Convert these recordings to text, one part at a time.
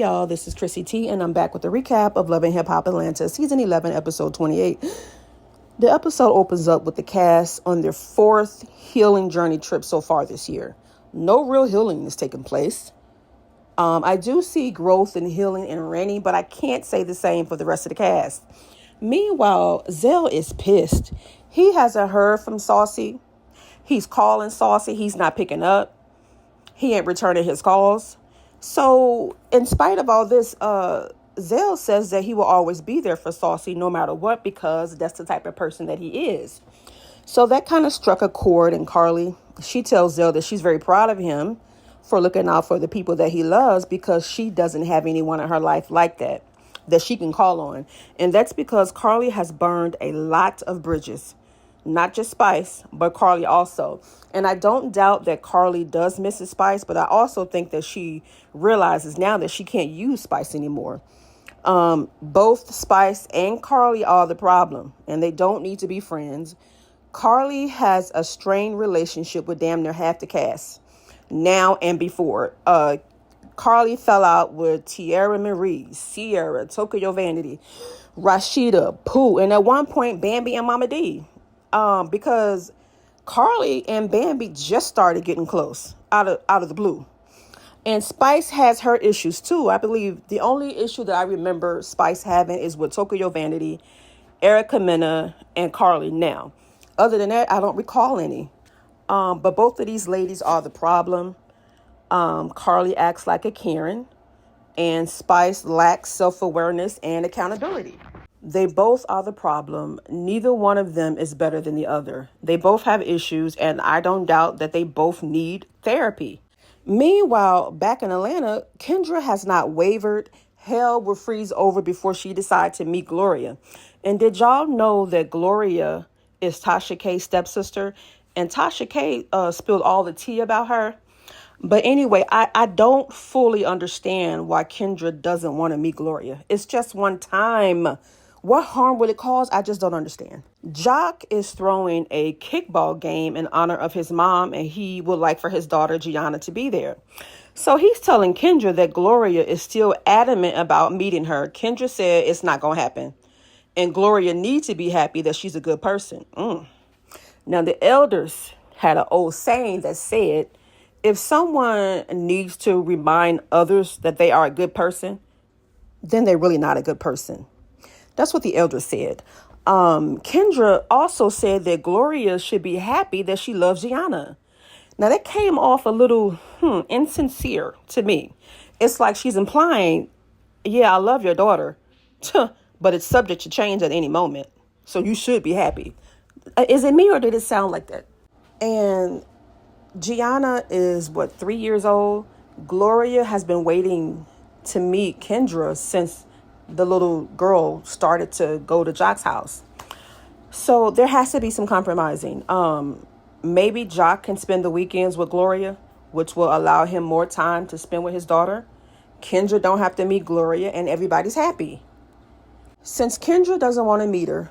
y'all, this is Chrissy T, and I'm back with a recap of Love and Hip Hop Atlanta, Season 11, Episode 28. The episode opens up with the cast on their fourth healing journey trip so far this year. No real healing is taking place. I do see growth and healing in Rennie, but I can't say the same for the rest of the cast. Meanwhile, Zell is pissed. He hasn't heard from Saucy. He's calling Saucy. He's not picking up. He ain't returning his calls. So, in spite of all this, Zell says that he will always be there for Saucy no matter what, because that's the type of person that he is. So that kind of struck a chord in Karlie. She tells Zell that she's very proud of him for looking out for the people that he loves, because she doesn't have anyone in her life like that she can call on. And that's because Karlie has burned a lot of bridges. Not just Spice, but Karlie also. And I don't doubt that Karlie does miss Spice, but I also think that she realizes now that she can't use Spice anymore. Both Spice and Karlie are the problem, and they don't need to be friends. Karlie has a strained relationship with damn near half the cast, now and before. Karlie fell out with Tierra Marie, Sierra, Tokyo Vanity, Rashida, Pooh, and at one point Bambi and Mama D. Because Karlie and Bambi just started getting close out of the blue. And Spice has her issues too. I believe the only issue that I remember Spice having is with Tokyo Vanity, Erica Mena, and Karlie now. Other than that, I don't recall any. But both of these ladies are the problem. Karlie acts like a Karen, and Spice lacks self-awareness and accountability. They both are the problem. Neither one of them is better than the other. They both have issues, and I don't doubt that they both need therapy. Meanwhile, back in Atlanta, Kendra has not wavered. Hell will freeze over before she decides to meet Gloria. And did y'all know that Gloria is Tasha K's stepsister? And Tasha K spilled all the tea about her. But anyway, I don't fully understand why Kendra doesn't want to meet Gloria. It's just one time. What harm will it cause? I just don't understand. Jock is throwing a kickball game in honor of his mom, and he would like for his daughter, Gianna, to be there. So he's telling Kendra that Gloria is still adamant about meeting her. Kendra said it's not going to happen. And Gloria needs to be happy that she's a good person. Now, the elders had an old saying that said, if someone needs to remind others that they are a good person, then they're really not a good person. That's what the elders said. Kendra also said that Gloria should be happy that she loves Gianna. Now, that came off a little insincere to me. It's like she's implying, yeah, I love your daughter, but it's subject to change at any moment. So you should be happy. Is it me, or did it sound like that? And Gianna is, 3 years old? Gloria has been waiting to meet Kendra since the little girl started to go to Jock's house. So there has to be some compromising. Maybe Jock can spend the weekends with Gloria, which will allow him more time to spend with his daughter. Kendra don't have to meet Gloria, and everybody's happy. Since Kendra doesn't want to meet her,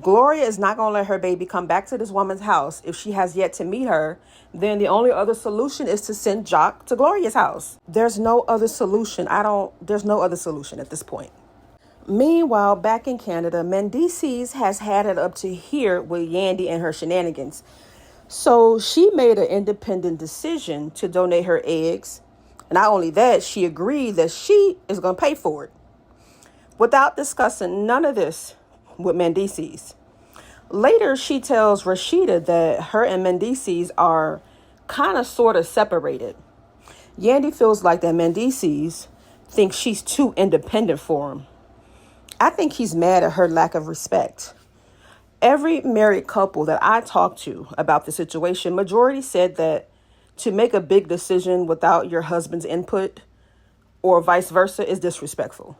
Gloria is not going to let her baby come back to this woman's house if she has yet to meet her. Then the only other solution is to send Jock to Gloria's house. There's no other solution. There's no other solution at this point. Meanwhile, back in Canada, Mendeecees has had it up to here with Yandy and her shenanigans. So she made an independent decision to donate her eggs. Not only that, she agreed that she is going to pay for it, without discussing none of this with Mendeecees. Later, she tells Rashida that her and Mendeecees are kind of sort of separated. Yandy feels like that Mendeecees thinks she's too independent for him. I think he's mad at her lack of respect. Every married couple that I talked to about the situation, majority said that to make a big decision without your husband's input or vice versa is disrespectful.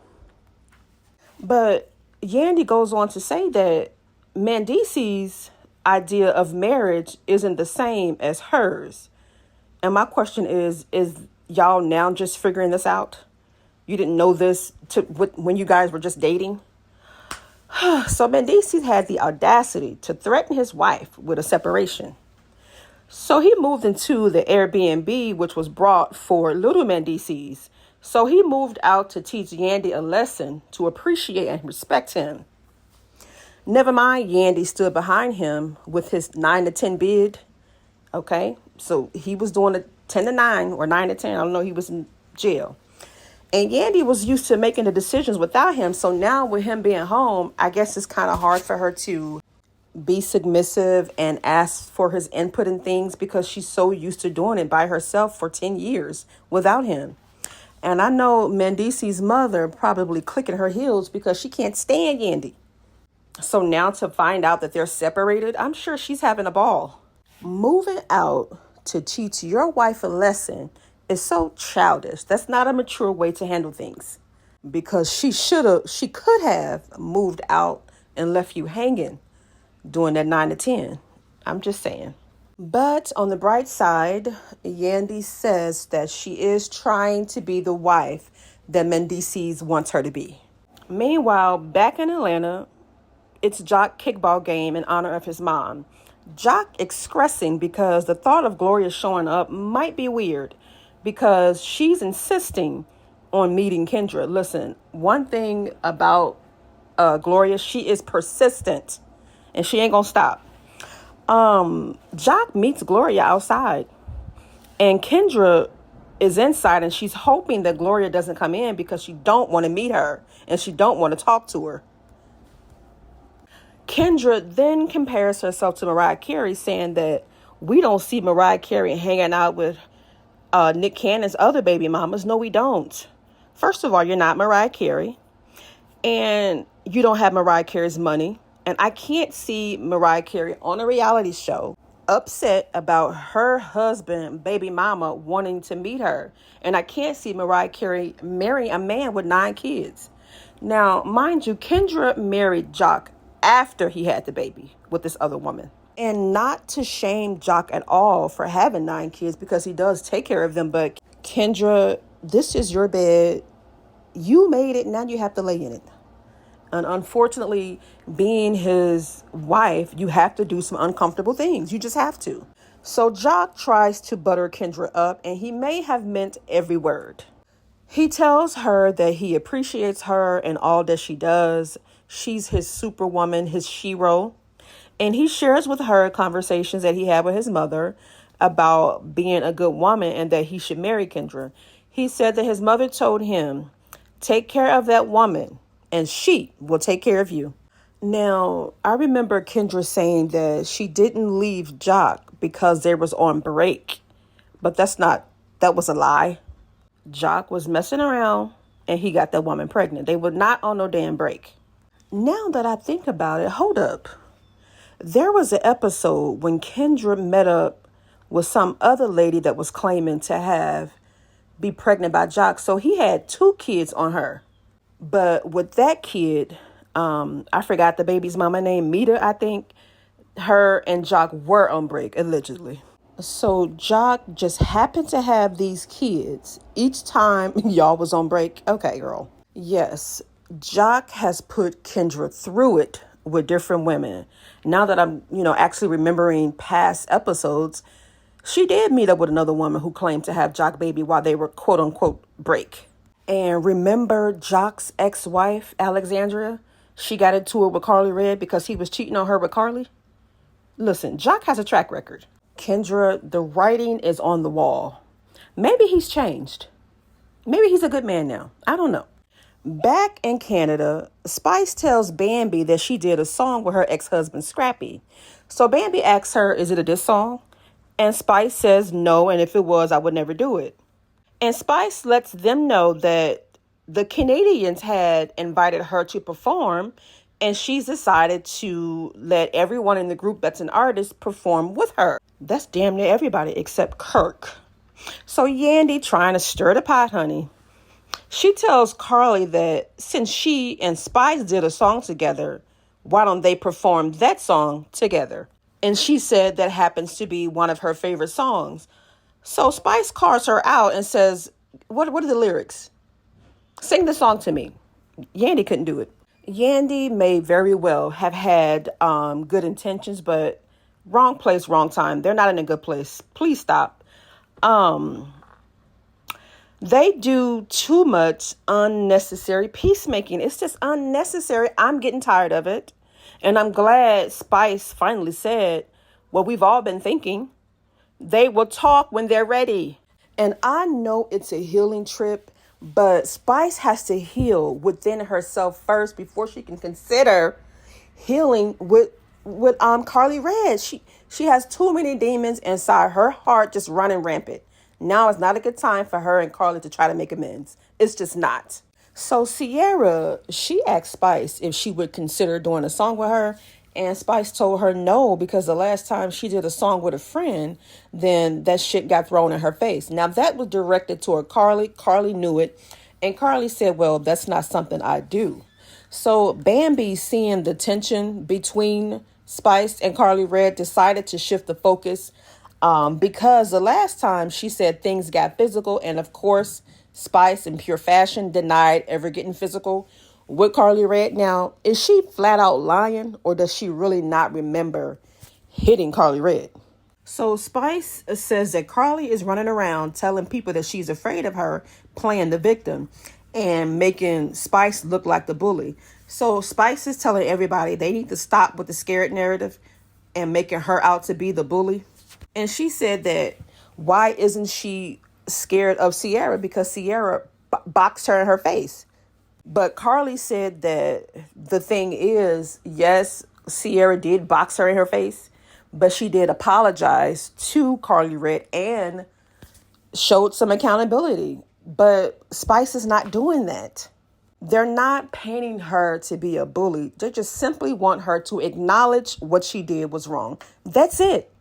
But Yandy goes on to say that Mendeecees' idea of marriage isn't the same as hers. And my question is y'all now just figuring this out? You didn't know this when you guys were just dating? So Mendeecees had the audacity to threaten his wife with a separation. So he moved into the Airbnb, which was brought for little Mendeecees, So he moved out to teach Yandy a lesson to appreciate and respect him. Never mind, Yandy stood behind him with his 9 to 10 bid. Okay, so he was doing a 10 to 9 or 9 to 10. I don't know. He was in jail. And Yandy was used to making the decisions without him. So now with him being home, I guess it's kind of hard for her to be submissive and ask for his input in things because she's so used to doing it by herself for 10 years without him. And I know Mendeecees' mother probably clicking her heels because she can't stand Yandy. So now to find out that they're separated, I'm sure she's having a ball. Moving out to teach your wife a lesson is so childish. That's not a mature way to handle things. Because she could have moved out and left you hanging doing that 9 to 10. I'm just saying. But on the bright side, Yandy says that she is trying to be the wife that Mendeecees wants her to be. Meanwhile, back in Atlanta, it's Jock kickball game in honor of his mom. Jock expressing because the thought of Gloria showing up might be weird because she's insisting on meeting Kendra. Listen, one thing about Gloria, she is persistent and she ain't gonna stop. Jock meets Gloria outside and Kendra is inside and she's hoping that Gloria doesn't come in because she don't want to meet her and she don't want to talk to her. Kendra then compares herself to Mariah Carey, saying that we don't see Mariah Carey hanging out with Nick Cannon's other baby mamas. No, we don't. First of all, you're not Mariah Carey, and you don't have Mariah Carey's money. And I can't see Mariah Carey on a reality show upset about her husband, baby mama, wanting to meet her. And I can't see Mariah Carey marrying a man with 9 kids. Now, mind you, Kendra married Jock after he had the baby with this other woman. And not to shame Jock at all for having 9 kids because he does take care of them. But Kendra, this is your bed. You made it. Now you have to lay in it. And unfortunately, being his wife, you have to do some uncomfortable things. You just have to. So Jock tries to butter Kendra up, and he may have meant every word. He tells her that he appreciates her and all that she does. She's his superwoman, his shero. And he shares with her conversations that he had with his mother about being a good woman and that he should marry Kendra. He said that his mother told him, take care of that woman and she will take care of you. Now, I remember Kendra saying that she didn't leave Jock because they was on break. But that was a lie. Jock was messing around and he got that woman pregnant. They were not on no damn break. Now that I think about it, hold up. There was an episode when Kendra met up with some other lady that was claiming to be pregnant by Jock. So he had 2 kids on her. But with that kid, I forgot the baby's mama name, Mita, I think. Her and Jock were on break, allegedly. So Jock just happened to have these kids each time y'all was on break. Okay, girl. Yes, Jock has put Kendra through it with different women. Now that I'm, actually remembering past episodes, she did meet up with another woman who claimed to have Jock baby while they were quote unquote break. And remember Jock's ex-wife, Alexandria? She got into it with Karlie Red because he was cheating on her with Karlie. Listen, Jock has a track record. Kendra, the writing is on the wall. Maybe he's changed. Maybe he's a good man now. I don't know. Back in Canada, Spice tells Bambi that she did a song with her ex-husband, Scrappy. So Bambi asks her, is it a diss song? And Spice says no, and if it was, I would never do it. And Spice lets them know that the Canadians had invited her to perform, and she's decided to let everyone in the group that's an artist perform with her. That's damn near everybody except Kirk. So Yandy trying to stir the pot, honey. She tells Karlie that since she and Spice did a song together, why don't they perform that song together? And she said that happens to be one of her favorite songs. So Spice calls her out and says, what are the lyrics? Sing the song to me. Yandy couldn't do it. Yandy may very well have had good intentions, but wrong place, wrong time. They're not in a good place. Please stop. The They do too much unnecessary peacemaking. It's just unnecessary. I'm getting tired of it. And I'm glad Spice finally said what we've all been thinking. They will talk when they're ready. And I know it's a healing trip, but Spice has to heal within herself first before she can consider healing with Karlie Redd. She has too many demons inside her heart just running rampant. Now is not a good time for her and Karlie to try to make amends. It's just not. So Sierra, she asked Spice if she would consider doing a song with her. And Spice told her no, because the last time she did a song with a friend, then that shit got thrown in her face. Now that was directed toward Karlie. Karlie knew it. And Karlie said, well, that's not something I do. So Bambi, seeing the tension between Spice and Karlie Redd, decided to shift the focus, because the last time she said things got physical, and of course, Spice in pure fashion denied ever getting physical with Karlie Redd. Now, is she flat out lying, or does she really not remember hitting Karlie Redd? So Spice says that Karlie is running around telling people that she's afraid of her, playing the victim and making Spice look like the bully. So Spice is telling everybody they need to stop with the scared narrative and making her out to be the bully. And she said that why isn't she scared of Sierra, because Sierra boxed her in her face. But Karlie said that the thing is, yes, Sierra did box her in her face, but she did apologize to Karlie Redd and showed some accountability. But Spice is not doing that. They're not painting her to be a bully. They just simply want her to acknowledge what she did was wrong. That's it.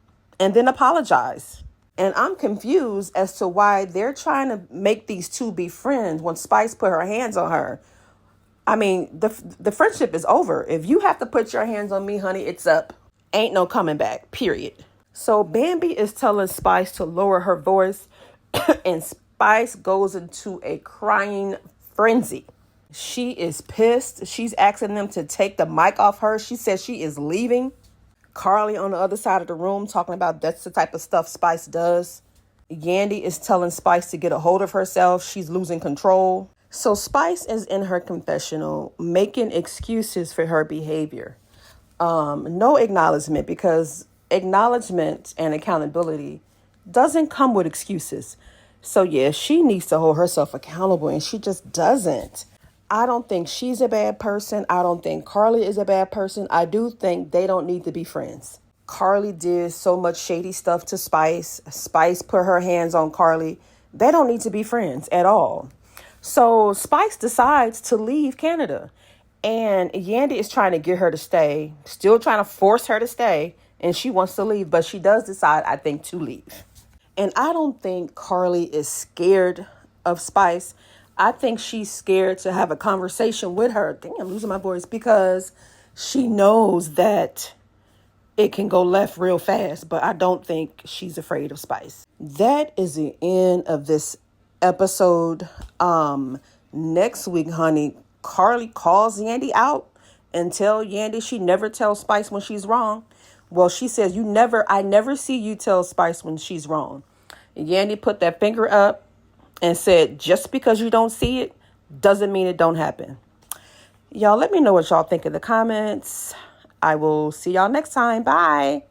And then apologize. And I'm confused as to why they're trying to make these two be friends when Spice put her hands on her. I mean, the friendship is over. If you have to put your hands on me, honey, it's up. Ain't no coming back, period. So Bambi is telling Spice to lower her voice, and Spice goes into a crying frenzy. She is pissed. She's asking them to take the mic off her. She says she is leaving. Karlie on the other side of the room talking about that's the type of stuff Spice does. Yandy is telling Spice to get a hold of herself. She's losing control. So Spice is in her confessional making excuses for her behavior. No acknowledgement, because acknowledgement and accountability doesn't come with excuses. So yeah, she needs to hold herself accountable, and she just doesn't. I don't think she's a bad person. I don't think Karlie is a bad person. I do think they don't need to be friends. Karlie did so much shady stuff to Spice. Spice put her hands on Karlie. They don't need to be friends at all. So Spice decides to leave Canada. And Yandy is trying to get her to stay, still trying to force her to stay. And she wants to leave, but she does decide, I think, to leave. And I don't think Karlie is scared of Spice. I think she's scared to have a conversation with her. Dang, I'm losing my voice, because she knows that it can go left real fast, but I don't think she's afraid of Spice. That is the end of this episode. Next week, honey, Karlie calls Yandy out and tell Yandy she never tells Spice when she's wrong. Well, she says, I never see you tell Spice when she's wrong. Yandy put that finger up and said, just because you don't see it doesn't mean it don't happen. Y'all, let me know what y'all think in the comments. I will see y'all next time. Bye.